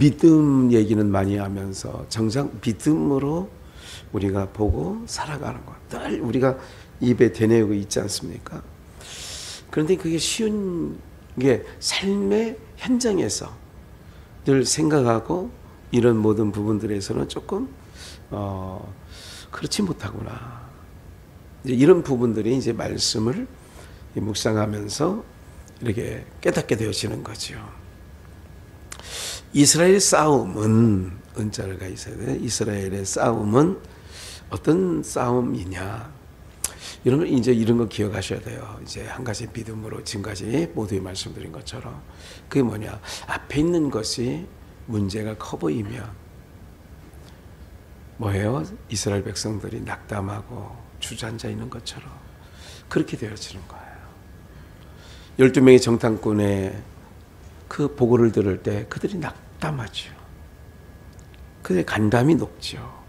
믿음 얘기는 많이 하면서 정작 믿음으로 우리가 보고 살아가는 것. 늘 우리가 입에 되뇌고 있지 않습니까? 그런데 그게 쉬운 게 삶의 현장에서 늘 생각하고 이런 모든 부분들에서는 조금 그렇지 못하구나. 이런 부분들이 이제 말씀을 묵상하면서 이렇게 깨닫게 되어지는 거죠. 이스라엘의 싸움은 은자가 있어야 돼. 이스라엘의 싸움은 어떤 싸움이냐? 이런 거 이제 이런 거 기억하셔야 돼요. 이제 한 가지 믿음으로 지금까지 모두에 말씀드린 것처럼 그게 뭐냐? 앞에 있는 것이 문제가 커 보이면 뭐예요? 이스라엘 백성들이 낙담하고 주저앉아 있는 것처럼 그렇게 되어지는 거예요. 12명의 정탐꾼의 그 보고를 들을 때 그들이 낙담하죠. 그들의 간담이 높죠.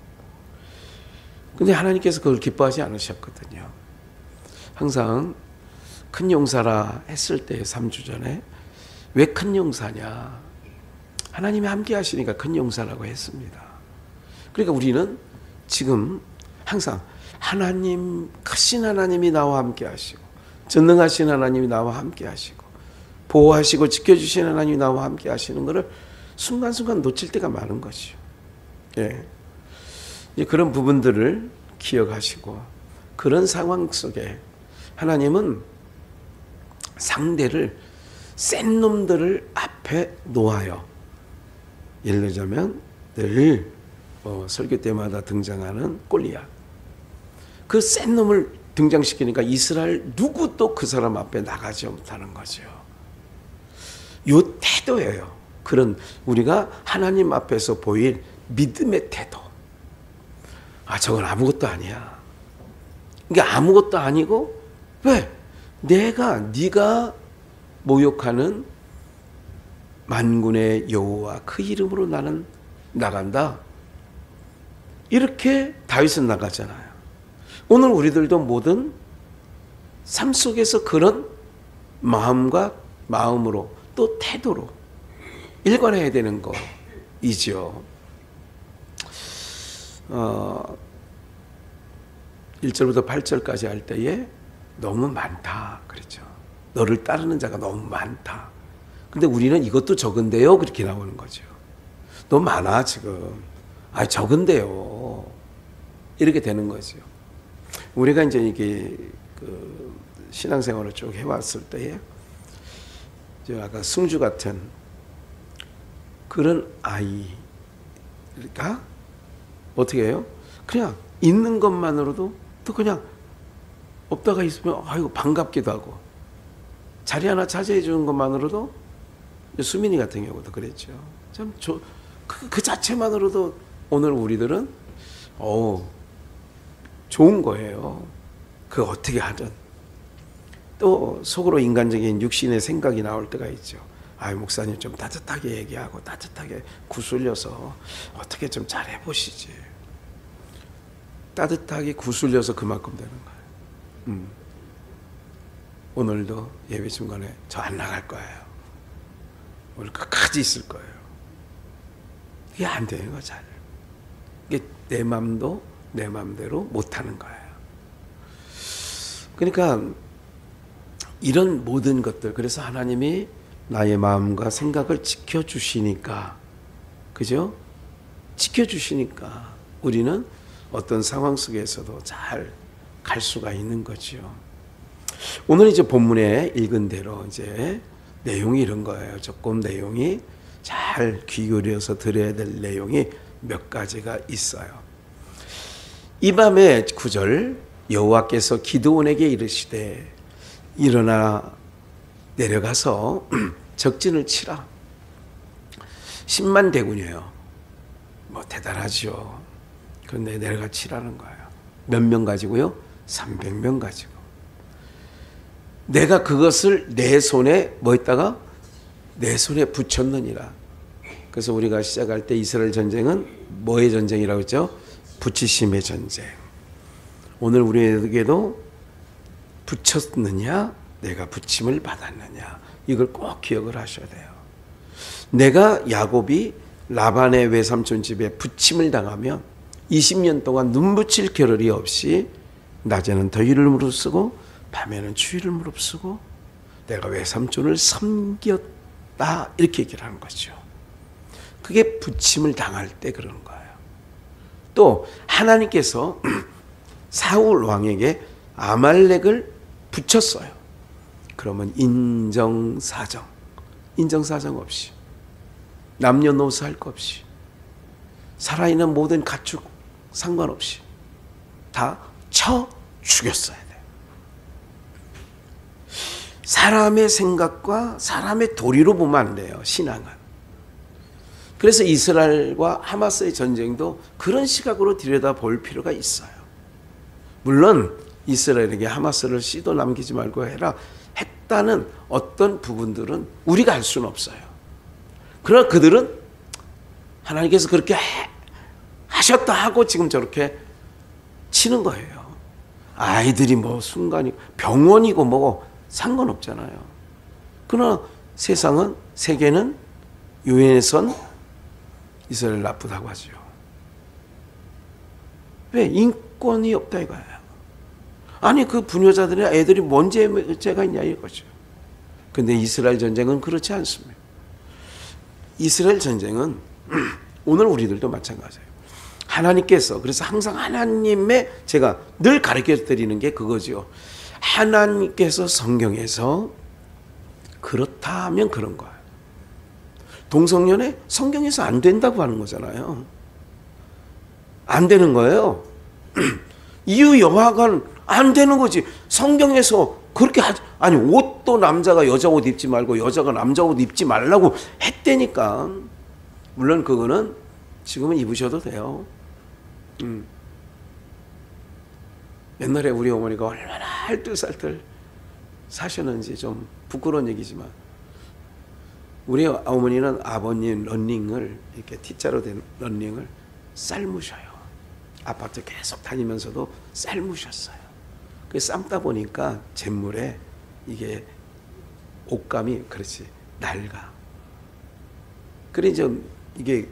근데 하나님께서 그걸 기뻐하지 않으셨거든요. 항상 큰 용사라 했을 때 3주 전에 왜 큰 용사냐? 하나님이 함께 하시니까 큰 용사라고 했습니다. 그러니까 우리는 지금 항상 하나님, 크신 하나님이 나와 함께 하시고 전능하신 하나님이 나와 함께 하시고 보호하시고 지켜주신 하나님이 나와 함께 하시는 것을 순간순간 놓칠 때가 많은 것이죠. 예. 이제 그런 부분들을 기억하시고 그런 상황 속에 하나님은 상대를 센 놈들을 앞에 놓아요. 예를 들자면 늘 설교 때마다 등장하는 골리앗. 그 센 놈을 등장시키니까 이스라엘 누구도 그 사람 앞에 나가지 못하는 거죠. 요 태도예요. 그런 우리가 하나님 앞에서 보일 믿음의 태도. 아, 저건 아무것도 아니야. 이게 아무것도 아니고 왜? 네가 모욕하는 만군의 여호와 그 이름으로 나는 나간다. 이렇게 다윗은 나가잖아요. 오늘 우리들도 모든 삶 속에서 그런 마음으로 또 태도로 일관해야 되는 거이죠. 1절부터 8절까지 할 때에 너무 많다 그랬죠. 너를 따르는 자가 너무 많다. 근데 우리는 이것도 적은데요 그렇게 나오는 거죠. 너무 많아 지금. 아, 적은데요. 이렇게 되는 거죠. 우리가 이제 이게 그 신앙생활을 쭉 해왔을 때에 아까 승주 같은 그런 아이가 어떻게 해요? 그냥 있는 것만으로도 또 그냥 없다가 있으면 아이고 반갑기도 하고 자리 하나 차지해 주는 것만으로도 수민이 같은 경우도 그랬죠. 참 그 자체만으로도 오늘 우리들은 좋은 거예요. 그 어떻게 하든. 또 속으로 인간적인 육신의 생각이 나올 때가 있죠. 아이 목사님 좀 따뜻하게 얘기하고 따뜻하게 구슬려서 어떻게 좀 잘해보시지. 따뜻하게 구슬려서 그만큼 되는 거예요. 오늘도 예배 중간에 저 안 나갈 거예요. 오늘 끝까지 있을 거예요. 이게 안 되는 거 잘. 이게 내 마음도 내 마음대로 못하는 거예요. 그러니까 이런 모든 것들, 그래서 하나님이 나의 마음과 생각을 지켜주시니까, 그죠? 지켜주시니까 우리는 어떤 상황 속에서도 잘 갈 수가 있는 거죠. 오늘 이제 본문에 읽은 대로 이제 내용이 이런 거예요. 조금 내용이 잘 귀 기울여서 들어야 될 내용이 몇 가지가 있어요. 이 밤에 9절 여호와께서 기드온에게 이르시되 일어나 내려가서 적진을 치라. 10만 대군이에요. 뭐 대단하죠. 그런데 내려가 치라는 거예요. 몇 명 가지고요? 300명 가지고. 내가 그것을 내 손에 뭐 했다가? 내 손에 붙였느니라. 그래서 우리가 시작할 때 이스라엘 전쟁은 뭐의 전쟁이라고 했죠? 붙이심의 전쟁. 오늘 우리에게도 붙였느냐? 내가 붙임을 받았느냐? 이걸 꼭 기억을 하셔야 돼요. 내가 야곱이 라반의 외삼촌 집에 부침을 당하면 20년 동안 눈 붙일 겨를이 없이 낮에는 더위를 무릅쓰고 밤에는 추위를 무릅쓰고 내가 외삼촌을 섬겼다 이렇게 얘기를 하는 거죠. 그게 부침을 당할 때 그러는 거예요. 또 하나님께서 사울 왕에게 아말렉을 붙였어요. 그러면 인정사정 없이 남녀노소 할 것 없이 살아있는 모든 가축 상관없이 다 쳐 죽였어야 돼요. 사람의 생각과 사람의 도리로 보면 안 돼요. 신앙은. 그래서 이스라엘과 하마스의 전쟁도 그런 시각으로 들여다볼 필요가 있어요. 물론 이스라엘에게 하마스를 씨도 남기지 말고 해라 했다는 어떤 부분들은 우리가 알 수는 없어요. 그러나 그들은 하나님께서 그렇게 하셨다 하고 지금 저렇게 치는 거예요. 아이들이 뭐 순간이 병원이고 뭐고 상관없잖아요. 그러나 세상은 세계는 유엔에선 이스라엘 나쁘다고 하죠. 왜? 인권이 없다 이거예요. 아니 그 부녀자들이나 애들이 뭔 죄가 있냐 이거죠. 근데 이스라엘 전쟁은 그렇지 않습니다. 이스라엘 전쟁은 오늘 우리들도 마찬가지예요. 하나님께서 그래서 항상 하나님의 제가 늘 가르쳐 드리는 게 그거죠. 하나님께서 성경에서 그렇다 하면 그런 거예요. 동성연애 성경에서 안 된다고 하는 거잖아요. 안 되는 거예요. 이유 여하간 안 되는 거지. 성경에서 그렇게 아니 옷도 남자가 여자 옷 입지 말고 여자가 남자 옷 입지 말라고 했다니까. 물론 그거는 지금은 입으셔도 돼요. 옛날에 우리 어머니가 얼마나 알뜰살뜰 사셨는지 좀 부끄러운 얘기지만 우리 어머니는 아버님 런닝을 이렇게 T자로 된 런닝을 삶으셔요. 아파트 계속 다니면서도 삶으셨어요. 그 삶다 보니까 잿물에 이게 옷감이 그렇지 낡아. 그래 이제 이게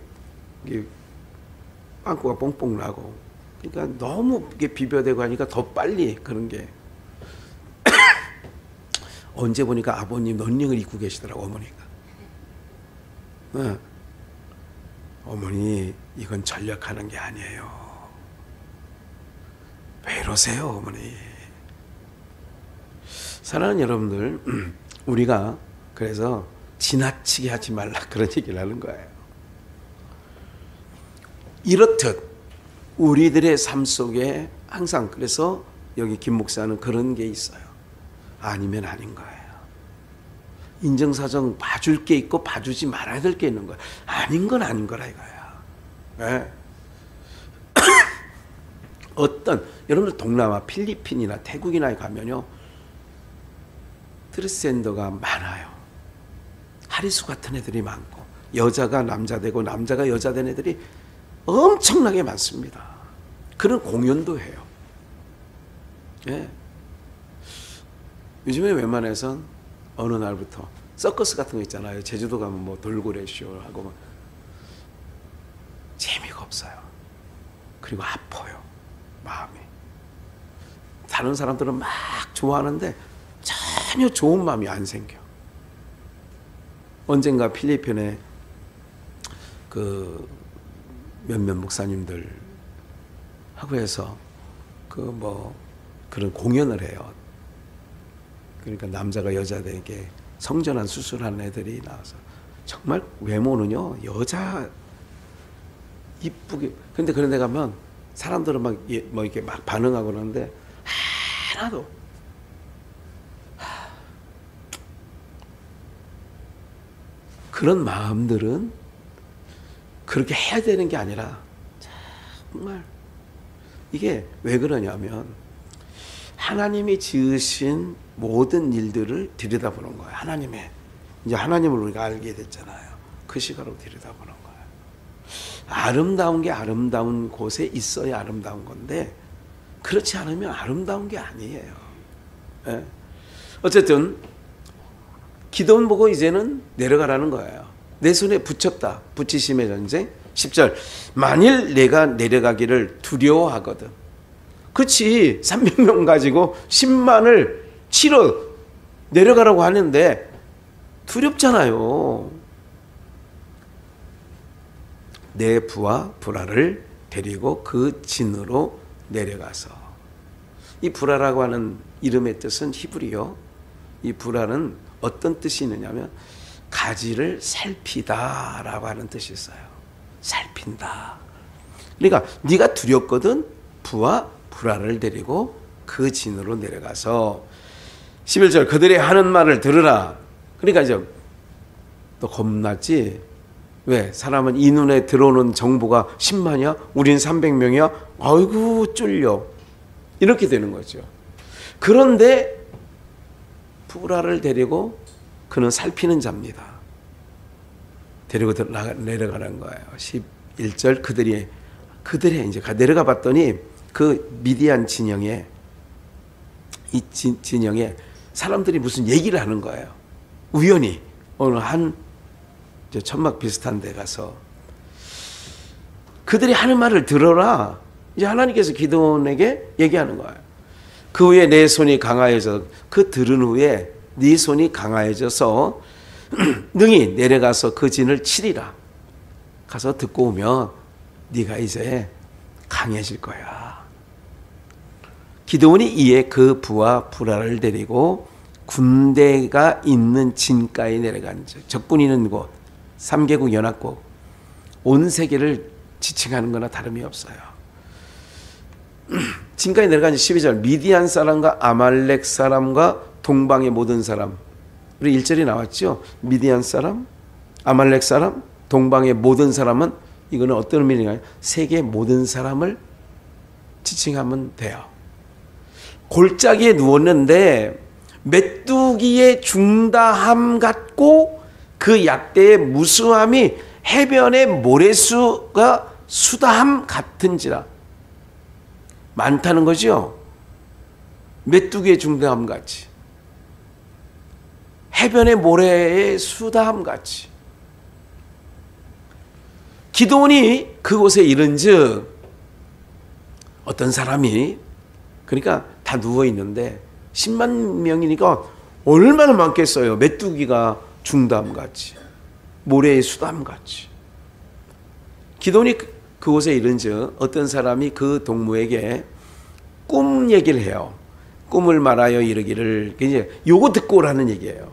빵꾸가 뽕뽕 나고 그러니까 너무 이게 비벼대고 하니까 더 빨리 그런 게 언제 보니까 아버님 런닝을 입고 계시더라고 어머니가. 네. 어머니 이건 전략하는 게 아니에요. 왜 이러세요 어머니. 사랑하는 여러분들 우리가 그래서 지나치게 하지 말라 그런 얘기를 하는 거예요. 이렇듯 우리들의 삶 속에 항상 그래서 여기 김 목사는 그런 게 있어요. 아니면 아닌 거예요. 인정사정 봐줄 게 있고 봐주지 말아야 될 게 있는 거예요. 아닌 건 아닌 거라 이거야. 네. 어떤 여러분들 동남아 필리핀이나 태국이나 가면요 트랜스젠더가 많아요. 하리수 같은 애들이 많고 여자가 남자 되고 남자가 여자 된 애들이 엄청나게 많습니다. 그런 공연도 해요. 예. 요즘에 웬만해선 어느 날부터 서커스 같은 거 있잖아요. 제주도 가면 뭐 돌고래 쇼하고 막 재미가 없어요. 그리고 아파요. 마음이. 다른 사람들은 막 좋아하는데 전혀 좋은 마음이 안 생겨. 언젠가 필리핀에 그 몇몇 목사님들 하고 해서 그 뭐 그런 공연을 해요. 그러니까 남자가 여자에게 성전환 수술하는 애들이 나와서 정말 외모는요 여자 이쁘게. 근데 그런 데 가면 사람들은 막 뭐 이렇게 막 반응하고 그러는데 하나도 그런 마음들은 그렇게 해야 되는 게 아니라 정말 이게 왜 그러냐면 하나님이 지으신 모든 일들을 들여다보는 거예요. 하나님의 이제 하나님을 우리가 알게 됐잖아요. 그 시각으로 들여다보는 거예요. 아름다운 게 아름다운 곳에 있어야 아름다운 건데 그렇지 않으면 아름다운 게 아니에요. 어쨌든 기도원 보고 이제는 내려가라는 거예요. 내 손에 붙였다. 붙이심의 전쟁. 10절 만일 내가 내려가기를 두려워하거든. 그렇지. 300명 가지고 10만을 치러 내려가라고 하는데 두렵잖아요. 내 부하 불화를 데리고 그 진으로 내려가서. 이 불화라고 하는 이름의 뜻은 히브리어. 이 불화는 어떤 뜻이 있느냐면 가지를 살피다라고 하는 뜻이 있어요. 살핀다. 그러니까 네가 두렵거든. 부하 불화를 데리고 그 진으로 내려가서 11절 그들의 하는 말을 들으라. 그러니까 이제 너 겁났지? 왜? 사람은 이 눈에 들어오는 정보가 10만이야? 우린 300명이야? 아이고 쫄려. 이렇게 되는 거죠. 그런데 불화를 데리고 그는 살피는 자입니다. 데리고 내려가는 거예요. 11절 그들이 이제 내려가 봤더니 그 미디안 진영에 이 진영에 사람들이 무슨 얘기를 하는 거예요. 우연히 어느 한 천막 비슷한 데 가서 그들이 하는 말을 들어라. 이제 하나님께서 기드온에게 얘기하는 거예요. 그 후에 내 손이 강하여져 그 들은 후에 네 손이 강하여져서 능히 내려가서 그 진을 치리라. 가서 듣고 오면 네가 이제 강해질 거야. 기드온이 이에 그 부하 불화를 데리고 군대가 있는 진가에 내려간 적군이 있는 곳 3개국 연합국 온 세계를 지칭하는 거나 다름이 없어요. 진가에 내려간 12절 미디안 사람과 아말렉 사람과 동방의 모든 사람. 우리 1절이 나왔죠. 미디안 사람, 아말렉 사람, 동방의 모든 사람은 이거는 어떤 의미인가요? 세계 모든 사람을 지칭하면 돼요. 골짜기에 누웠는데 메뚜기의 중다함 같고 그 약대의 무수함이 해변의 모래수가 수다함 같은지라. 많다는 거죠. 메뚜기의 중다함 같이. 해변의 모래의 수다함 같이. 기드온이 그곳에 이른즉 어떤 사람이 그러니까 다 누워 있는데 10만 명이니까 얼마나 많겠어요. 메뚜기가 중담 같이 모래의 수담 같이. 기드온이 그곳에 이른즉 어떤 사람이 그 동무에게 꿈 얘기를 해요. 꿈을 말하여 이르기를 이제 요거 듣고 오라는 얘기예요.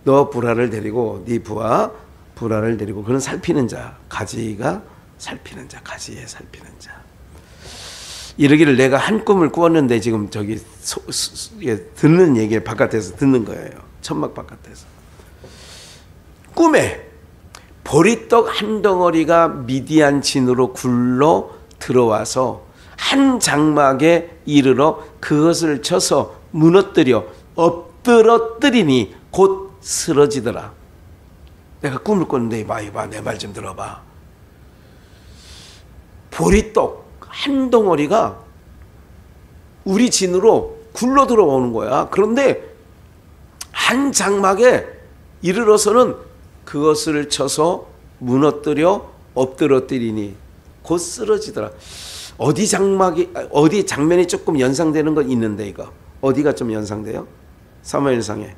너 불화를 데리고 네 부하 불화를 데리고 그는 살피는 자 가지가 살피는 자 가지에 살피는 자. 이르기를 내가 한 꿈을 꾸었는데 지금 저기 듣는 얘기 바깥에서 듣는 거예요. 천막 바깥에서. 꿈에 보리떡 한 덩어리가 미디안 진으로 굴러 들어와서 한 장막에 이르러 그것을 쳐서 무너뜨려 엎드러뜨리니 곧 쓰러지더라. 내가 꿈을 꿨는데 이봐 내 말 좀 들어봐. 보리떡 한 덩어리가 우리 진으로 굴러 들어오는 거야. 그런데 한 장막에 이르러서는 그것을 쳐서 무너뜨려 엎드러뜨리니 곧 쓰러지더라. 어디 장면이 조금 연상되는 건 있는데 이거 어디가 좀 연상돼요? 사무엘상에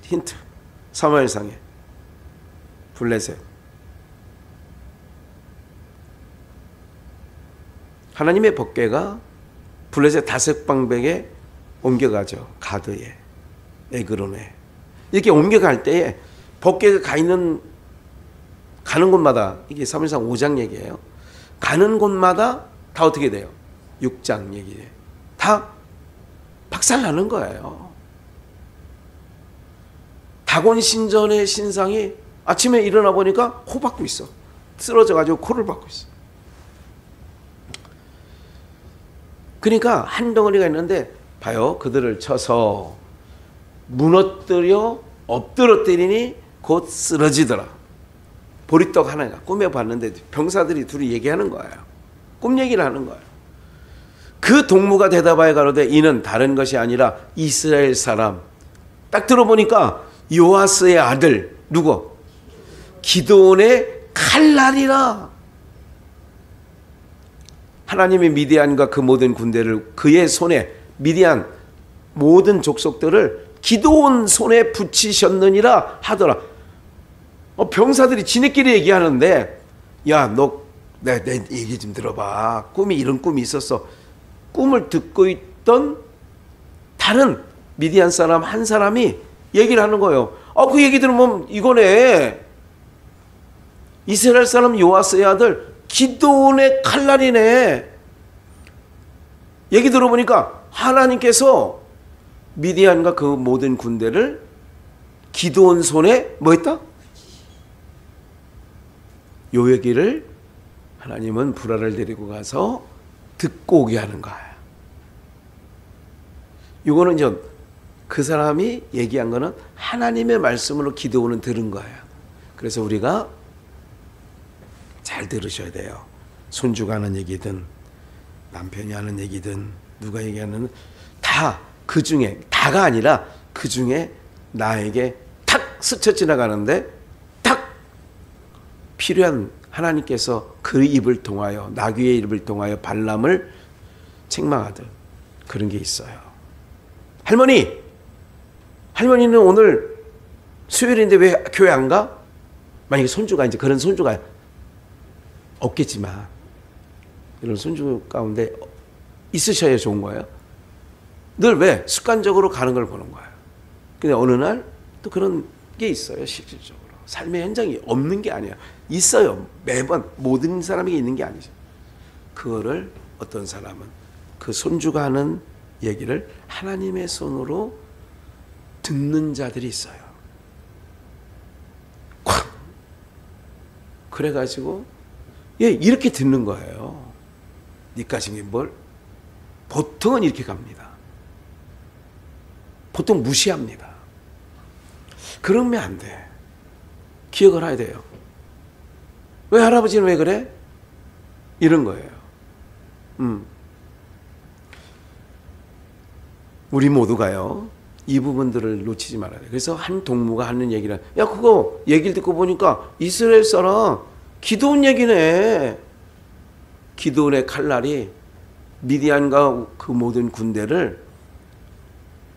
힌트. 사무엘상에 블레셋. 하나님의 법궤가 블레셋 다색방백에 옮겨가죠. 가드에 에그론에 이렇게 옮겨갈 때에 법궤가 가는 곳마다 이게 사무엘상 5장 얘기예요. 가는 곳마다 다 어떻게 돼요? 6장 얘기예요. 다 박살나는 거예요. 다곤 신전의 신상이 아침에 일어나 보니까 코 박고 있어. 쓰러져가지고 코를 박고 있어. 그러니까 한 덩어리가 있는데 봐요. 그들을 쳐서 무너뜨려 엎드러뜨리니 곧 쓰러지더라. 보리떡 하나가 꿈에 봤는데 병사들이 둘이 얘기하는 거예요. 꿈 얘기를 하는 거예요. 그 동무가 대답하여 가로되 이는 다른 것이 아니라 이스라엘 사람. 딱 들어보니까 요아스의 아들 누구? 기드온의 칼날이라. 하나님이 미디안과 그 모든 군대를 그의 손에, 미디안 모든 족속들을 기드온 손에 붙이셨느니라 하더라. 병사들이 지네끼리 얘기하는데, 야, 너 내 얘기 좀 들어봐. 꿈이 이런 꿈이 있었어. 꿈을 듣고 있던 다른 미디안 사람 한 사람이 얘기를 하는 거예요. 그 얘기 들으면 이거네. 이스라엘 사람 요아스의 아들 기드온의 칼날이네. 얘기 들어보니까 하나님께서 미디안과 그 모든 군대를 기드온 손에 뭐 했다? 요 얘기를 하나님은 불화를 데리고 가서 듣고 오게 하는 거야. 이거는 이제 그 사람이 얘기한 거는 하나님의 말씀으로 기드온은 들은 거예요. 그래서 우리가 잘 들으셔야 돼요. 손주가 하는 얘기든 남편이 하는 얘기든 누가 얘기하는 다 그 중에, 다가 아니라 그 중에 나에게 탁 스쳐 지나가는데 탁 필요한, 하나님께서 그 입을 통하여, 나귀의 입을 통하여 발람을 책망하듯 그런 게 있어요. 할머니는 오늘 수요일인데 왜 교회 안 가? 만약에 손주가, 이제 그런 손주가 없겠지만 이런 손주 가운데 있으셔야 좋은 거예요. 늘 왜? 습관적으로 가는 걸 보는 거예요. 근데 어느 날 또 그런 게 있어요. 실질적으로 삶의 현장이 없는 게 아니야. 있어요. 매번 모든 사람에게 있는 게 아니죠. 그거를 어떤 사람은 그 손주가 하는 얘기를 하나님의 손으로 듣는 자들이 있어요. 콱! 그래가지고 이렇게 듣는 거예요. 니까지 뭘? 보통은 이렇게 갑니다. 보통 무시합니다. 그러면 안 돼. 기억을 해야 돼요. 왜 할아버지는 왜 그래? 이런 거예요. 우리 모두가요, 이 부분들을 놓치지 말아야 돼요. 그래서 한 동무가 하는 얘기는, 야, 그거 얘기를 듣고 보니까 이스라엘 사람 기드온 얘기네. 기드온의 칼날이 미디안과 그 모든 군대를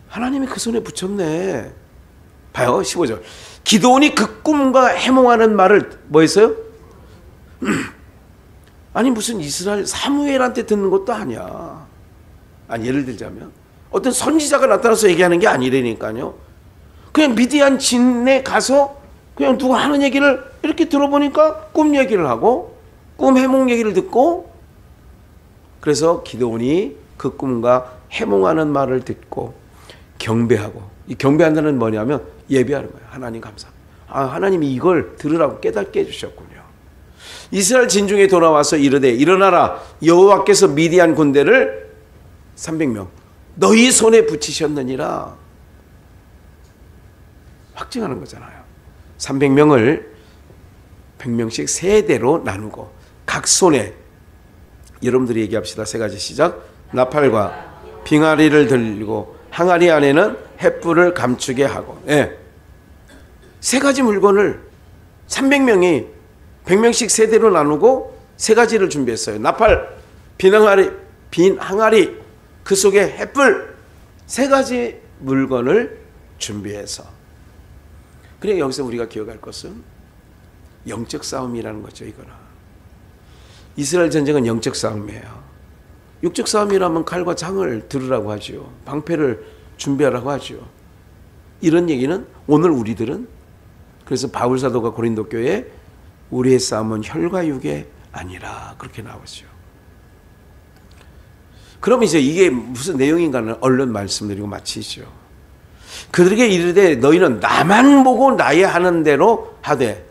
하나님이 그 손에 붙였네. 봐요, 15절. 기드온이 그 꿈과 해몽하는 말을 뭐 했어요? 아니 무슨 이스라엘 사무엘한테 듣는 것도 아니야. 아니 예를 들자면 어떤 선지자가 나타나서 얘기하는 게 아니라니까요. 그냥 미디안 진에 가서 그냥 누가 하는 얘기를 이렇게 들어보니까 꿈 얘기를 하고 꿈 해몽 얘기를 듣고, 그래서 기드온이 그 꿈과 해몽하는 말을 듣고 경배하고, 이 경배한다는 뭐냐면 예배하는 거예요. 하나님 감사합니다. 하나님이 이걸 들으라고 깨닫게 해주셨군요. 이스라엘 진중에 돌아와서 이르되 일어나라, 여호와께서 미디안 군대를 300명 너희 손에 붙이셨느니라. 확증하는 거잖아요. 300명을 100명씩 세 대로 나누고 각 손에, 여러분들이 얘기합시다. 세 가지 시작. 나팔과 빙하리를 들고 항아리 안에는 횃불을 감추게 하고, 세 가지 물건을 300명이 100명씩 세 대로 나누고 세 가지를 준비했어요. 나팔, 빈 항아리, 그 속에 횃불, 세 가지 물건을 준비해서. 그래, 여기서 우리가 기억할 것은 영적 싸움이라는 거죠. 이거는 이스라엘 전쟁은 영적 싸움이에요. 육적 싸움이라면 칼과 창을 들으라고 하죠. 방패를 준비하라고 하죠. 이런 얘기는 오늘 우리들은, 그래서 바울 사도가 고린도 교회에 우리의 싸움은 혈과 육이 아니라 그렇게 나오죠. 그럼 이제 이게 무슨 내용인가는 얼른 말씀드리고 마치죠. 그들에게 이르되 너희는 나만 보고 나의 하는 대로 하되,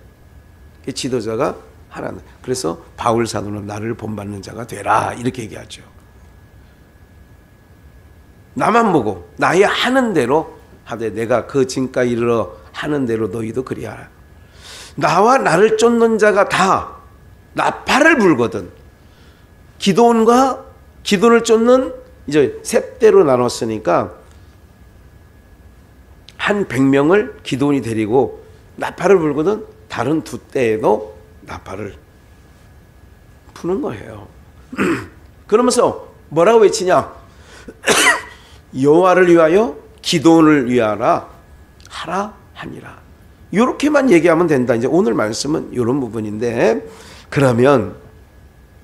지도자가 하라는. 그래서 바울 사도는 나를 본받는 자가 되라 이렇게 얘기하죠. 나만 보고 나의 하는 대로 하되 내가 그 진가에 이르러 하는 대로 너희도 그리하라. 나와 나를 쫓는 자가 다 나팔을 불거든. 기드온을 쫓는 이제 세 대로 나눴으니까 한 100명을 기드온이 데리고 나팔을 불거든 다 다른 두 때에도 나팔을 푸는 거예요. 그러면서 뭐라고 외치냐? 여호와를 위하여 기도원을 위하라 하라 하니라. 이렇게만 얘기하면 된다. 이제 오늘 말씀은 이런 부분인데, 그러면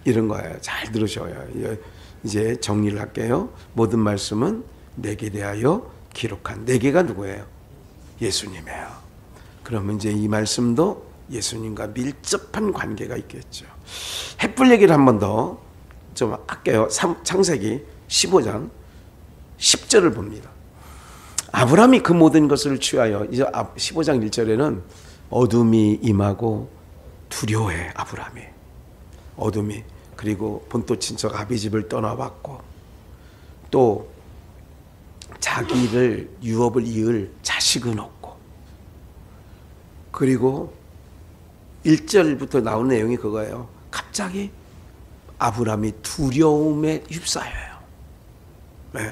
이런 거예요. 잘 들으셔요. 이제 정리를 할게요. 모든 말씀은 내게 대하여 기록한. 내게가 누구예요? 예수님이에요. 그러면 이제 이 말씀도 예수님과 밀접한 관계가 있겠죠. 횃불 얘기를 한 번 더 좀 할게요. 창세기 15장 10절을 봅니다. 아브라함이 그 모든 것을 취하여, 이제 15장 1절에는 어둠이 임하고 두려워해. 아브라함이 어둠이, 그리고 본토 친척 아비집을 떠나왔고, 또 자기를 유업을 이을 자식은 없고, 그리고 1절부터 나온 내용이 그거예요. 갑자기 아브라함이 두려움에 휩싸여요. 네.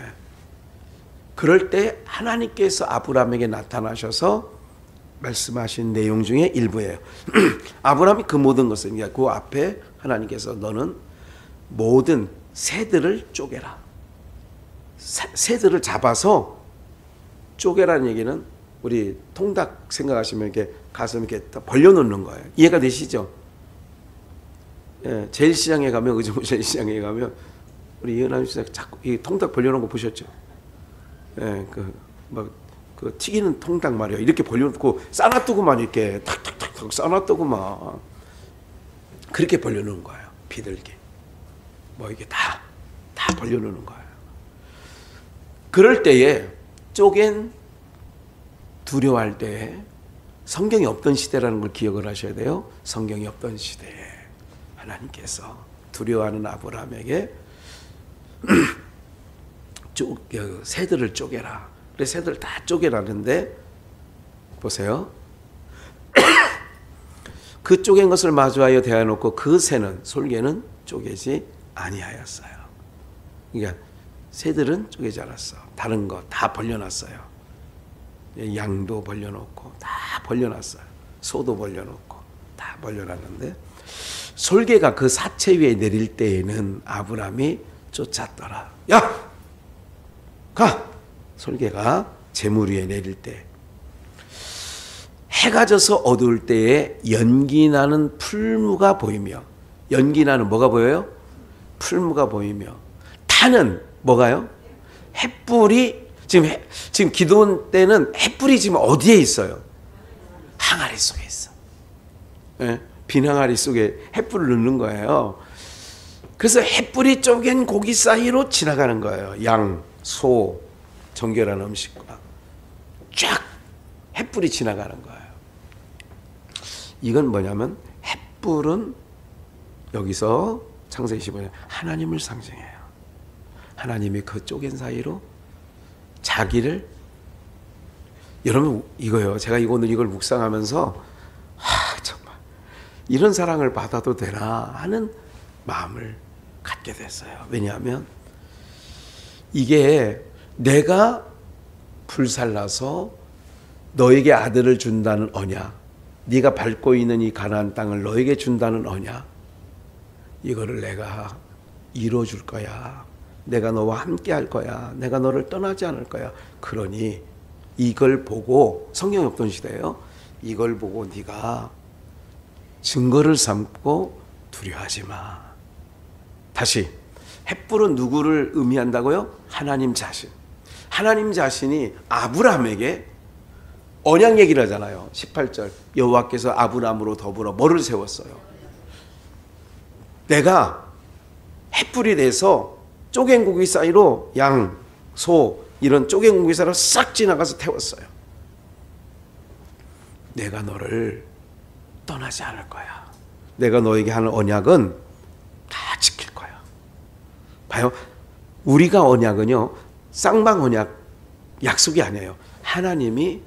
그럴 때 하나님께서 아브라함에게 나타나셔서 말씀하신 내용 중에 일부예요. 아브라함이 그 모든 것을, 그 앞에 하나님께서 너는 모든 새들을 쪼개라. 새들을 잡아서 쪼개라는 얘기는 우리 통닭 생각하시면 이렇게 가슴 이렇게 벌려놓는 거예요. 이해가 되시죠? 예, 제일시장에 가면, 의정부 제일시장에 가면 우리 이은하 씨가 자꾸 이 통닭 벌려놓은 거 보셨죠? 예, 그 튀기는 통닭 말이야. 이렇게 벌려놓고 싸놔두고만 이렇게 탁탁탁탁 싸놔두고만 그렇게 벌려놓은 거예요. 비둘기 뭐 이게 다 벌려놓는 거예요. 그럴 때에 쪼갠 두려워할 때에 성경이 없던 시대라는 걸 기억을 하셔야 돼요. 성경이 없던 시대에 하나님께서 두려워하는 아브라함에게 새들을 쪼개라. 그래 새들 다 쪼개라는데 보세요. 그 쪼갠 것을 마주하여 대하놓고 그 새는 솔개는 쪼개지 아니하였어요. 그러니까 새들은 쪼개지 않았어. 다른 거 다 벌려놨어요. 양도 벌려놓고 다 벌려놨어요. 소도 벌려놓고 다 벌려놨는데, 솔개가 그 사체 위에 내릴 때에는 아브라함이 쫓았더라. 야! 가! 솔개가 재물 위에 내릴 때, 해가 져서 어두울 때에 연기 나는 풀무가 보이며, 연기 나는 뭐가 보여요? 풀무가 보이며, 타는 뭐가요? 횃불이, 지금 기도원 때는 횃불이 지금 어디에 있어요? 항아리 속에 있어. 네? 빈 항아리 속에 횃불을 넣는 거예요. 그래서 횃불이 쪼갠 고기 사이로 지나가는 거예요. 양, 소, 정결한 음식과 쫙 횃불이 지나가는 거예요. 이건 뭐냐면, 횃불은 여기서 창세기 15년 하나님을 상징해요. 하나님이 그 쪼갠 사이로 자기를, 여러분 이거요. 제가 오늘 이걸 묵상하면서 정말 이런 사랑을 받아도 되나 하는 마음을 갖게 됐어요. 왜냐하면 이게 내가 불살라서 너에게 아들을 준다는 언약, 네가 밟고 있는 이 가나안 땅을 너에게 준다는 언약, 이거를 내가 이루어줄 거야. 내가 너와 함께 할 거야. 내가 너를 떠나지 않을 거야. 그러니 이걸 보고, 성경이 없던 시대예요. 이걸 보고 네가 증거를 삼고 두려워하지 마. 다시, 횃불은 누구를 의미한다고요? 하나님 자신. 하나님 자신이 아브라함에게 언약 얘기를 하잖아요. 18절, 여호와께서 아브라함으로 더불어 뭐를 세웠어요? 내가 횃불이 돼서 쪼갠 고기 사이로 양, 소, 이런 쪼갠 고기 사이로 싹 지나가서 태웠어요. 내가 너를 떠나지 않을 거야. 내가 너에게 하는 언약은 다 지킬 거야. 봐요. 우리가 언약은요, 쌍방 언약, 약속이 아니에요. 하나님이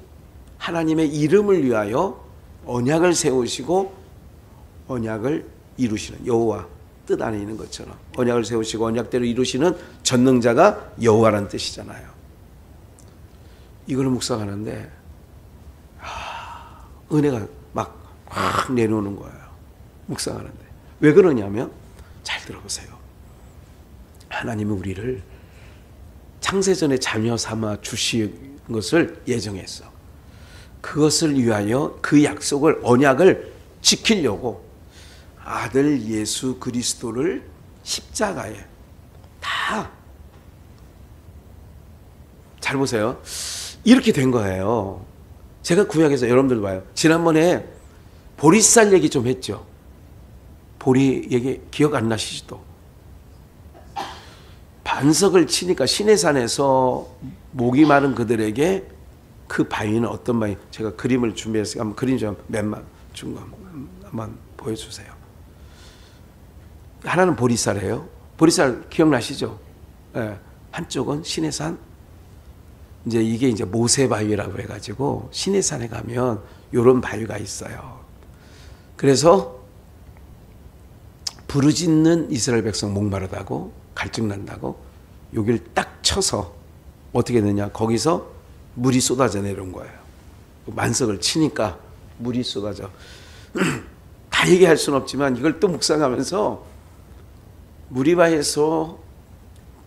하나님의 이름을 위하여 언약을 세우시고 언약을 이루시는, 여호와 뜻 안에 있는 것처럼 언약을 세우시고 언약대로 이루시는 전능자가 여호와라는 뜻이잖아요. 이걸 묵상하는데 은혜가 막 막 내놓는 거예요. 묵상하는데. 왜 그러냐면 잘 들어보세요. 하나님은 우리를 창세전에 자녀 삼아 주신 것을 예정했어. 그것을 위하여 그 약속을 언약을 지키려고 아들 예수 그리스도를 십자가에 다 잘 보세요. 이렇게 된 거예요. 제가 구약에서 여러분들 봐요. 지난번에 보리쌀 얘기 좀 했죠. 보리 얘기 기억 안 나시죠? 반석을 치니까 시내산에서 목이 마른 그들에게 그 바위는 어떤 바위? 제가 그림을 준비해서 한번 그림 좀 몇만 준 거 한번 보여주세요. 하나는 보리쌀이에요. 보리쌀 기억나시죠? 네. 한쪽은 시내산. 이제 이게 이제 모세 바위라고 해가지고 시내산에 가면 이런 바위가 있어요. 그래서 부르짖는 이스라엘 백성 목마르다고 갈증 난다고 여기를 딱 쳐서 어떻게 되냐? 거기서 물이 쏟아져 내려온 거예요. 만석을 치니까 물이 쏟아져. 다 얘기할 수는 없지만 이걸 또 묵상하면서 무리바에서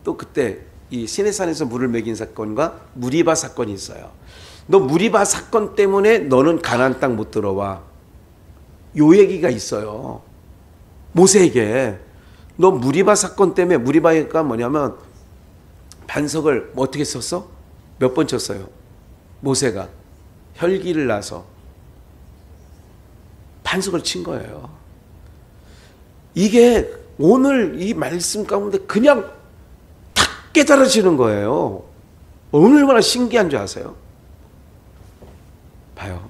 또 그때 이 시내산에서 물을 먹인 사건과 무리바 사건이 있어요. 너 무리바 사건 때문에 너는 가나안 땅 못 들어와. 요 얘기가 있어요. 모세에게. 너 무리바 사건 때문에 무리바가 뭐냐면 반석을 어떻게 썼어? 몇 번 쳤어요? 모세가 혈기를 나서 반석을 친 거예요. 이게 오늘 이 말씀 가운데 그냥 탁 깨달아지는 거예요. 얼마나 신기한 줄 아세요? 봐요.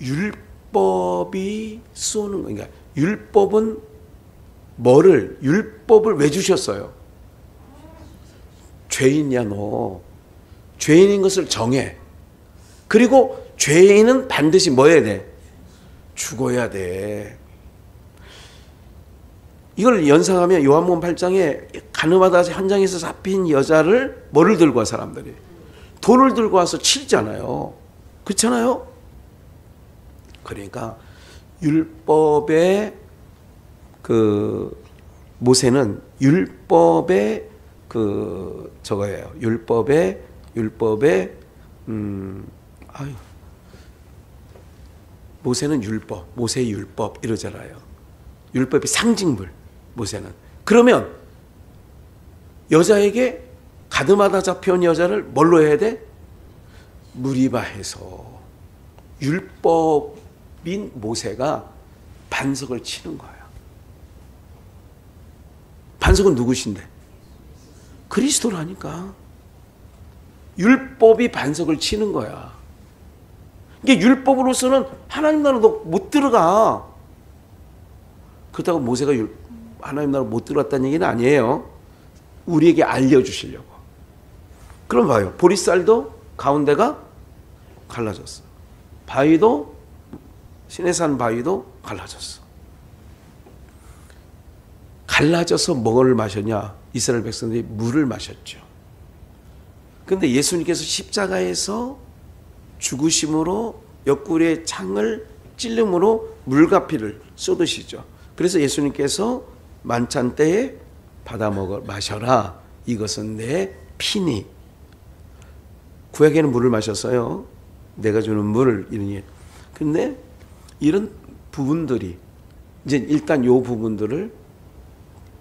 율법이 쏘는 거니까 율법은 율법을 왜 주셨어요? 죄인이야 너. 죄인인 것을 정해. 그리고 죄인은 반드시 뭐 해야 돼? 죽어야 돼. 이걸 연상하면 요한복음 8장에 가늠하다 현장에서 잡힌 여자를 뭐를 들고 와 사람들이? 돌을 들고 와서 치잖아요. 그렇잖아요? 그러니까 율법의 모세는 율법의 저거예요. 율법의 모세는 율법, 모세의 율법 이러잖아요. 율법이 상징물, 모세는. 그러면 여자에게 가늠하다 잡혀온 여자를 뭘로 해야 돼? 무리바해서 율법인 모세가 반석을 치는 거예요. 반석은 누구신데? 그리스도라니까. 율법이 반석을 치는 거야. 이게 율법으로서는 하나님 나라 너 못 들어가. 그렇다고 모세가 하나님 나라 못 들어갔다는 얘기는 아니에요. 우리에게 알려주시려고. 그럼 봐요. 보리쌀도 가운데가 갈라졌어. 바위도 시내산 바위도 갈라졌어. 갈라져서 뭘 마셨냐? 이스라엘 백성들이 물을 마셨죠. 그런데 예수님께서 십자가에서 죽으심으로 옆구리에 창을 찔름으로 물과 피를 쏟으시죠. 그래서 예수님께서 만찬 때에 받아 마셔라. 이것은 내 피니. 구약에는 물을 마셨어요. 내가 주는 물을 이러니. 근데 이런 부분들이 이제 일단 요 부분들을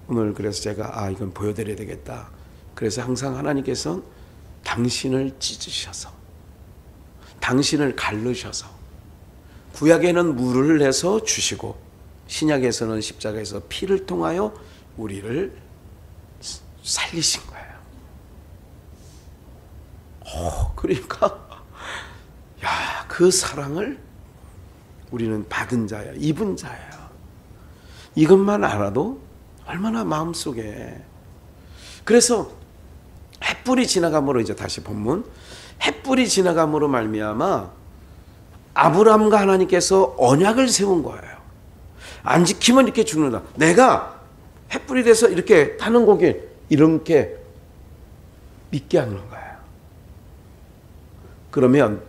오늘 그래서 제가 이건 보여드려야 되겠다. 그래서 항상 하나님께서 당신을 찢으셔서 당신을 갈르셔서 구약에는 물을 내서 주시고 신약에서는 십자가에서 피를 통하여 우리를 살리신 거예요. 그러니까 그 사랑을 우리는 받은 자야, 입은 자야. 이것만 알아도 얼마나 마음속에. 그래서 햇불이 지나감으로 이제 다시 본문. 햇불이 지나감으로 말미암아 아브라함과 하나님께서 언약을 세운 거예요. 안 지키면 이렇게 죽는다. 내가 햇불이 돼서 이렇게 타는 고기 이렇게 믿게 하는 거예요. 그러면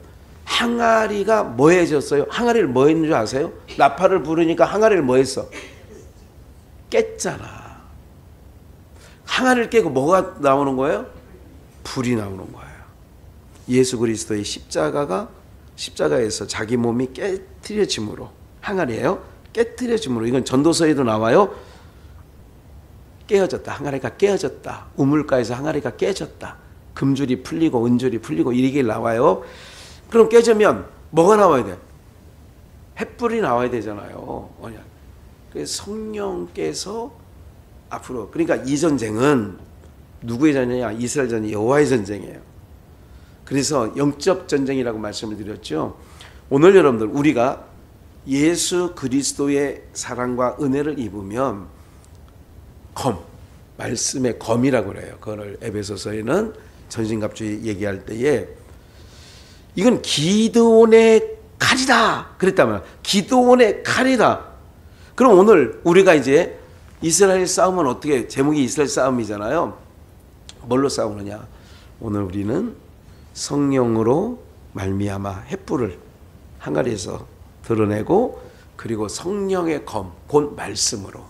항아리가 뭐 해졌어요? 항아리를 뭐 했는 줄 아세요? 나팔을 부르니까 항아리를 뭐 했어? 깼잖아. 항아리를 깨고 뭐가 나오는 거예요? 불이 나오는 거예요. 예수 그리스도의 십자가에서 자기 몸이 깨트려짐으로, 항아리예요. 깨트려짐으로, 이건 전도서에도 나와요. 깨어졌다. 항아리가 깨어졌다. 우물가에서 항아리가 깨졌다. 금줄이 풀리고 은줄이 풀리고 이렇게 나와요. 그럼 깨지면 뭐가 나와야 돼? 횃불이 나와야 되잖아요. 그래서 성령께서 앞으로, 그러니까 이 전쟁은 누구의 전쟁이냐? 이스라엘 전쟁이 여호와의 전쟁이에요. 그래서 영적 전쟁이라고 말씀을 드렸죠. 오늘 여러분들, 우리가 예수 그리스도의 사랑과 은혜를 입으면 말씀의 검이라고 그래요. 그걸 에베소서에는 전신갑주의 얘기할 때에 이건 기드온의 칼이다 그랬다면, 기드온의 칼이다. 그럼 오늘 우리가 이제 이스라엘 싸움은 어떻게, 제목이 이스라엘 싸움이잖아요. 뭘로 싸우느냐? 오늘 우리는 성령으로 말미암아 횃불을 항아리에서 드러내고, 그리고 성령의 검, 곧 말씀으로.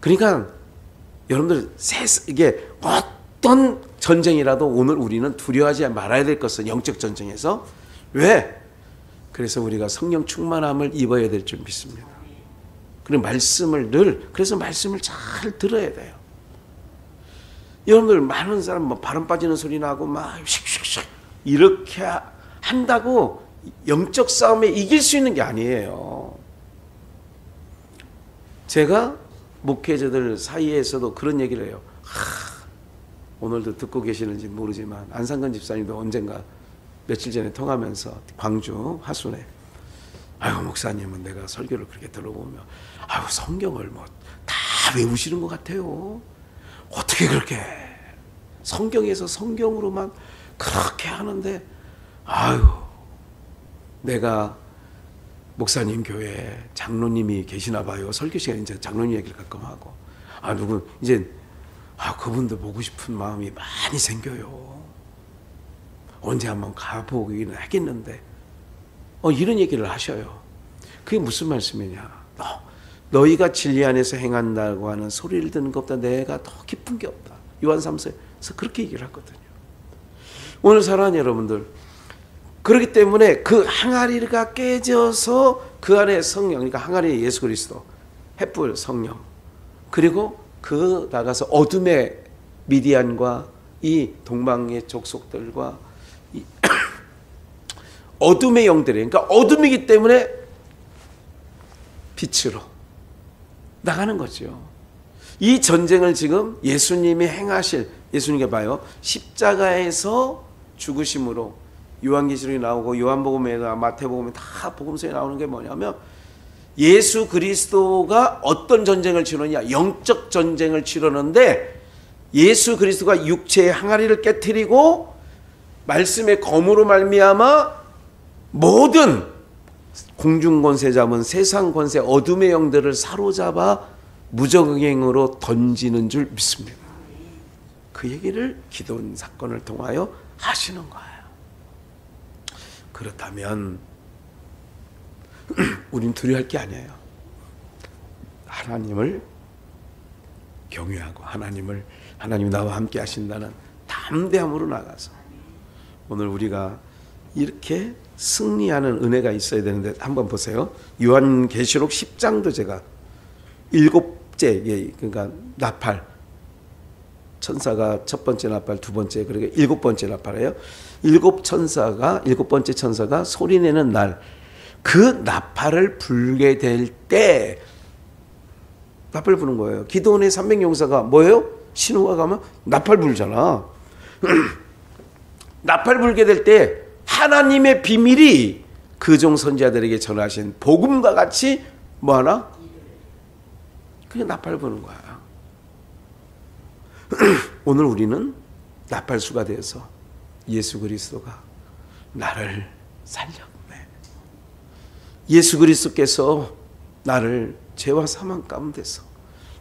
그러니까 여러분들, 이게 어떤 전쟁이라도 오늘 우리는 두려워하지 말아야 될 것은 영적 전쟁에서. 왜? 그래서 우리가 성령 충만함을 입어야 될 줄 믿습니다. 그리고 말씀을 그래서 말씀을 잘 들어야 돼요. 여러분들, 많은 사람 바람 빠지는 소리 나고 막 씩씩씩 이렇게 한다고 영적 싸움에 이길 수 있는 게 아니에요. 제가 목회자들 사이에서도 그런 얘기를 해요. 오늘도 듣고 계시는지 모르지만 안상근 집사님도 언젠가 며칠 전에 통하면서 광주 화순에, 아유 목사님은 내가 설교를 그렇게 들어보면 아유 성경을 다 외우시는 것 같아요. 어떻게 그렇게 성경에서 성경으로만 그렇게 하는데, 아유 내가 목사님 교회에 장로님이 계시나 봐요. 설교 시간에 이제 장로님 얘기를 가끔 하고, 그분도 보고 싶은 마음이 많이 생겨요. 언제 한번 가보기는 하겠는데, 이런 얘기를 하셔요. 그게 무슨 말씀이냐? 너희가 진리 안에서 행한다고 하는 소리를 듣는 것보다 내가 더 기쁜 게 없다. 요한 3서에서 그렇게 얘기를 하거든요. 오늘 사랑하는 여러분들, 그렇기 때문에 그 항아리가 깨져서 그 안에 성령, 그러니까 항아리에 예수 그리스도, 횃불 성령, 그리고 그 나가서 어둠의 미디안과 이 동방의 족속들과 이 어둠의 영들이, 그러니까 어둠이기 때문에 빛으로 나가는 거죠. 이 전쟁을 지금 예수님이 행하실, 예수님께 봐요. 십자가에서 죽으심으로, 요한계시록이 나오고 요한복음에, 마태복음에 다 복음서에 나오는 게 뭐냐면, 예수 그리스도가 어떤 전쟁을 치르느냐? 영적 전쟁을 치르는데, 예수 그리스도가 육체의 항아리를 깨트리고 말씀의 검으로 말미암아 모든 공중 권세 잡은 세상 권세, 어둠의 영들을 사로잡아 무적행으로 던지는 줄 믿습니다. 그 얘기를 기도원 사건을 통하여 하시는 거예요. 그렇다면 우린 두려워할 게 아니에요. 하나님을 경외하고 하나님 나와 함께 하신다는 담대함으로 나가서 오늘 우리가 이렇게 승리하는 은혜가 있어야 되는데, 한번 보세요. 요한계시록 10장도 제가 7째, 그러니까 나팔, 천사가 첫 번째 나팔, 두 번째, 그러니까 7번째 나팔이에요. 7번째 천사가 소리내는 날, 그 나팔을 불게 될 때 나팔 부는 거예요. 기드온의 300용사가 뭐예요? 신호가 가면 나팔 불잖아. 나팔 불게 될 때 하나님의 비밀이 그 종 선지자들에게 전하신 복음과 같이 뭐하나? 그게 나팔 부는 거야. 오늘 우리는 나팔수가 되어서 예수 그리스도가 나를 살렸네. 예수 그리스도께서 나를 죄와 사망 가운데서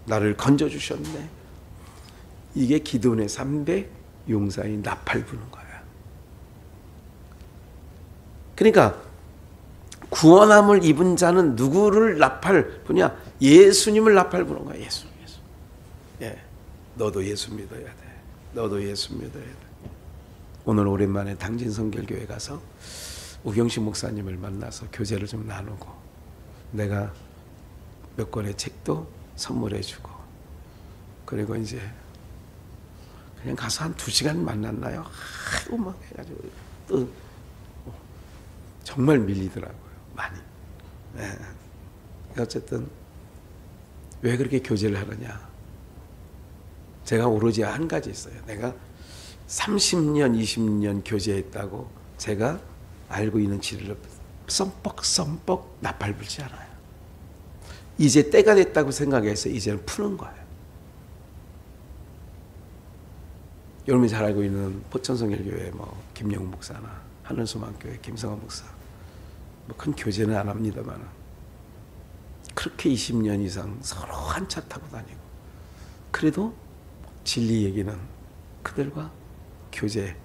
나를 건져주셨네. 이게 기드온의 300용사인 나팔 부는 거야. 그러니까 구원함을 입은 자는 누구를 납할 부냐? 예수님을 납할 부는 거야. 예수. 예, 너도 예수 믿어야 돼. 너도 예수 믿어야 돼. 오늘 오랜만에 당진성결교회 가서 우경식 목사님을 만나서 교제를 좀 나누고 내가 몇 권의 책도 선물해주고 그리고 이제 그냥 가서 한 2시간 만났나요? 아이고 막 해가지고 또 정말 밀리더라고요. 많이. 네. 어쨌든 왜 그렇게 교제를 하느냐? 제가 오로지 한 가지 있어요. 내가 30년, 20년 교제했다고 제가 알고 있는 진리를 썸뻑 나팔불지 않아요. 이제 때가 됐다고 생각해서 이제는 푸는 거예요. 여러분이 잘 알고 있는 포천성결교회 김영우 목사나 하늘소망교회 김성환 목사 큰 교제는 안 합니다만 그렇게 20년 이상 서로 한 차 타고 다니고 그래도 진리 얘기는 그들과 교제.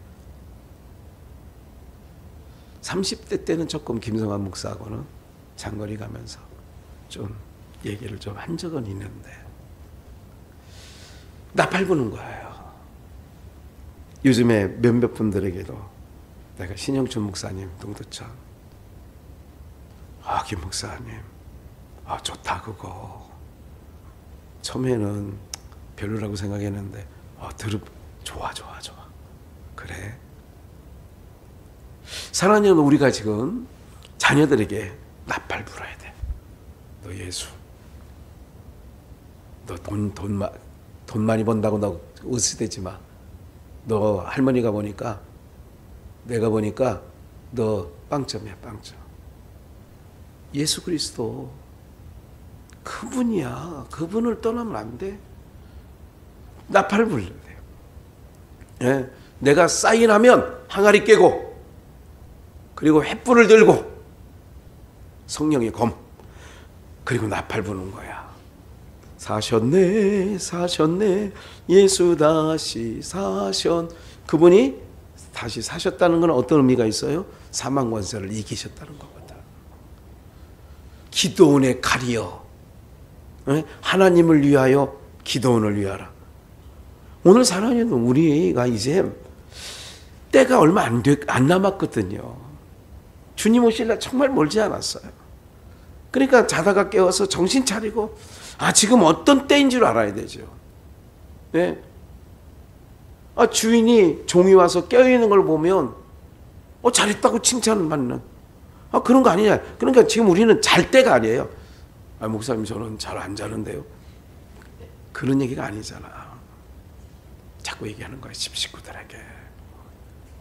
30대 때는 조금 김성환 목사하고는 장거리 가면서 좀 얘기를 좀 한 적은 있는데 나팔 부는 거예요. 요즘에 몇몇 분들에게도 내가 신영춘 목사님 동두천 김 목사님 좋다 그거 처음에는 별로라고 생각했는데 좋아 그래. 사랑하는 우리가 지금 자녀들에게 나팔 불어야 돼. 너 예수, 너 돈 많이 번다고 너 으스대지 마. 너 할머니가 보니까 내가 보니까 너 빵점이야. 빵점. 예수 그리스도 그분이야. 그분을 떠나면 안 돼. 나팔을 불러야 돼요. 예, 내가 사인하면 항아리 깨고 그리고 횃불을 들고 성령의 검 그리고 나팔 부는 거야. 사셨네 예수 다시 사셨. 그분이 다시 사셨다는 건 어떤 의미가 있어요? 사망 권세를 이기셨다는 거거든. 기도원의 칼이여 하나님을 위하여 기도원을 위하라. 오늘 사랑하는 우리가 이제 때가 얼마 안 남았거든요. 주님 오실 날 정말 멀지 않았어요. 그러니까 자다가 깨워서 정신 차리고 지금 어떤 때인 줄 알아야 되죠. 네. 주인이 종이 와서 깨어있는 걸 보면 잘했다고 칭찬을 받는 그런 거 아니냐. 그러니까 지금 우리는 잘 때가 아니에요. 목사님 저는 잘 안 자는데요. 그런 얘기가 아니잖아. 자꾸 얘기하는 거야. 집 식구들에게.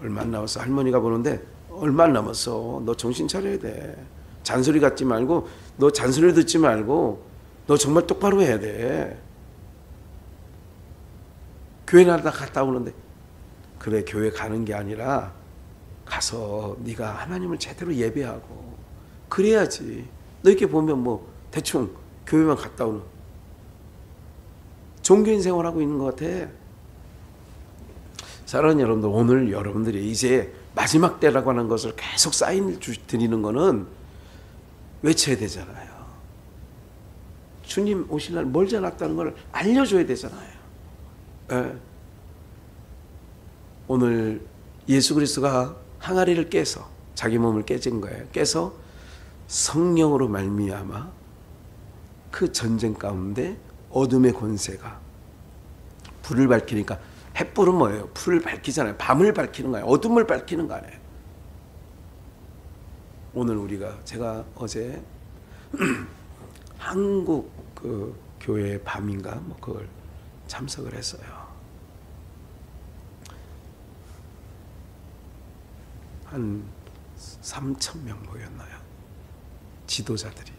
얼마 안 남았어. 할머니가 보는데 얼마 안 남았어. 너 정신 차려야 돼. 잔소리 갖지 말고 너 잔소리 듣지 말고 너 정말 똑바로 해야 돼. 교회 나다 갔다 오는데 그래 교회 가는 게 아니라 가서 네가 하나님을 제대로 예배하고 그래야지. 너 이렇게 보면 대충 교회만 갔다 오는 종교인 생활하고 있는 것 같아. 사랑하는 여러분들, 오늘 여러분들이 이제 마지막 때라고 하는 것을 계속 사인을 드리는 거는 외쳐야 되잖아요. 주님 오실 날 멀지 않았다는 걸 알려줘야 되잖아요. 네. 오늘 예수 그리스도가 항아리를 깨서 자기 몸을 깨진 거예요. 깨서 성령으로 말미암아 그 전쟁 가운데 어둠의 권세가 불을 밝히니까 햇불은 뭐예요? 불을 밝히잖아요. 밤을 밝히는 거예요. 어둠을 밝히는 거 아니에요. 오늘 제가 어제 한국 그 교회 밤인가 그걸 참석을 했어요. 한 3,000명 모였나요? 지도자들이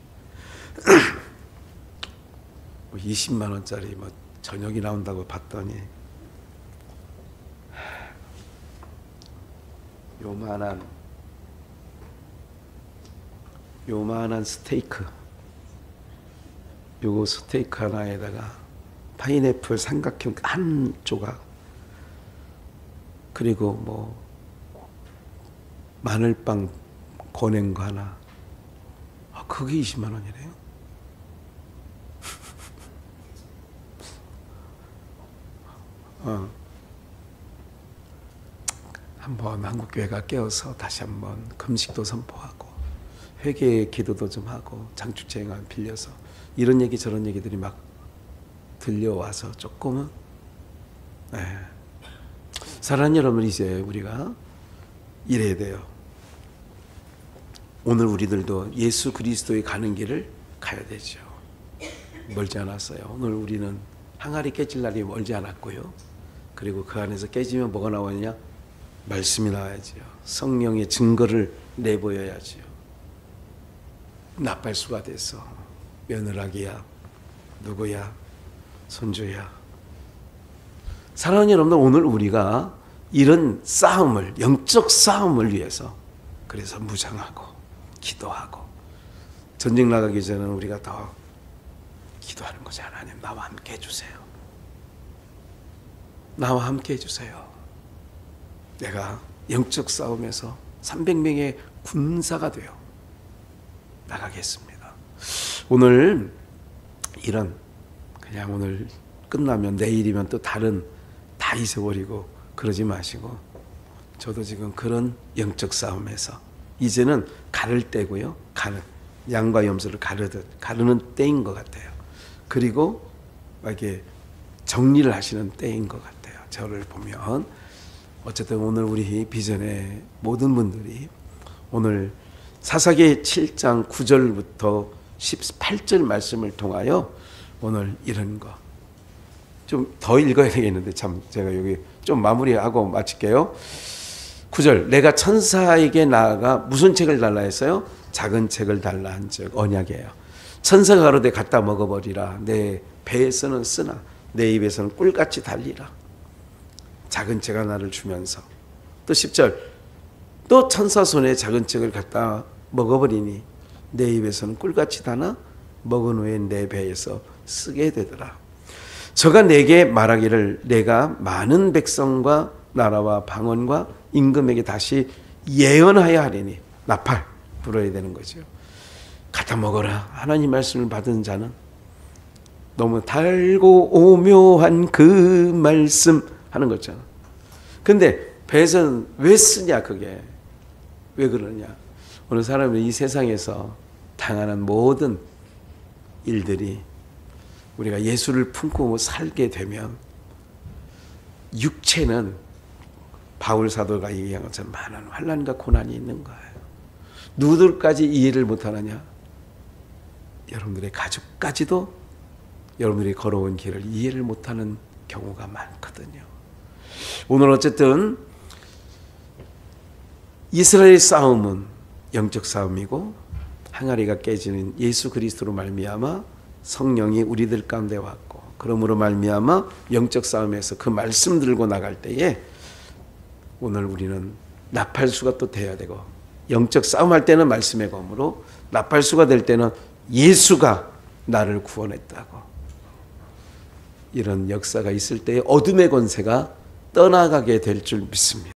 20만 원짜리 저녁이 나온다고 봤더니 요만한 스테이크, 요거 스테이크 하나에다가 파인애플 삼각형 한 조각, 그리고 마늘빵 보낸 거 하나. 그게 20만 원이래요. 한번 한국교회가 깨어서 다시 한번 금식도 선포하고 회개 기도도 좀 하고 장축제가 빌려서 이런 얘기 저런 얘기들이 막 들려와서 조금은 사랑하는 여러분, 이제 우리가 이래야 돼요. 오늘 우리들도 예수 그리스도의 가는 길을 가야 되죠. 멀지 않았어요. 오늘 우리는 항아리 깨질 날이 멀지 않았고요. 그리고 그 안에서 깨지면 뭐가 나오느냐? 말씀이 나와야죠. 성령의 증거를 내보여야죠. 나팔수가 돼서 며느라기야, 누구야, 손주야. 사랑하는 여러분들, 오늘 우리가 이런 싸움을, 영적 싸움을 위해서 그래서 무장하고 기도하고 전쟁 나가기 전에 우리가 더 기도하는 거죠. 하나님, 나와 함께 해주세요. 나와 함께 해주세요. 내가 영적 싸움에서 300명의 군사가 되어 나가겠습니다. 오늘 이런, 그냥 오늘 끝나면 내일이면 또 다른 다 잊어버리고 그러지 마시고, 저도 지금 그런 영적 싸움에서 이제는 가를 때고요. 양과 염소를 가르는 때인 것 같아요. 그리고 이렇게 정리를 하시는 때인 것 같아요. 저를 보면 어쨌든 오늘 우리 비전의 모든 분들이 오늘 사사기 7장 9절부터 18절 말씀을 통하여 오늘 이런 거 좀 더 읽어야 되겠는데, 참 제가 여기 좀 마무리하고 마칠게요. 9절, 내가 천사에게 나아가 무슨 책을 달라 했어요? 작은 책을 달라 한즉 언약이에요. 천사가 가로되 갖다 먹어버리라. 내 배에서는 쓰나 내 입에서는 꿀같이 달리라. 작은 책 하나를 주면서 또 10절, 또 천사 손에 작은 책을 갖다 먹어버리니 내 입에서는 꿀같이 다나 먹은 후에 내 배에서 쓰게 되더라. 저가 내게 말하기를 내가 많은 백성과 나라와 방언과 임금에게 다시 예언하여 하리니, 나팔 불어야 되는 거죠. 갖다 먹어라. 하나님 말씀을 받은 자는 너무 달고 오묘한 그 말씀 하는 거잖아. 근데 배에서는 왜 쓰냐, 그게 왜 그러냐. 오늘 사람이 이 세상에서 당하는 모든 일들이 우리가 예수를 품고 살게 되면 육체는 바울 사도가 얘기한 것처럼 많은 환난과 고난이 있는 거예요. 누구들까지 이해를 못하느냐? 여러분들의 가족까지도 여러분들이 걸어온 길을 이해를 못하는 경우가 많거든요. 오늘 어쨌든 이스라엘 싸움은 영적 싸움이고, 항아리가 깨지는 예수 그리스도로 말미암아 성령이 우리들 가운데 왔고, 그러므로 말미암아 영적 싸움에서 그 말씀 들고 나갈 때에 오늘 우리는 나팔수가 또 돼야 되고, 영적 싸움할 때는 말씀의 검으로, 나팔수가 될 때는 예수가 나를 구원했다고, 이런 역사가 있을 때에 어둠의 권세가 떠나가게 될 줄 믿습니다.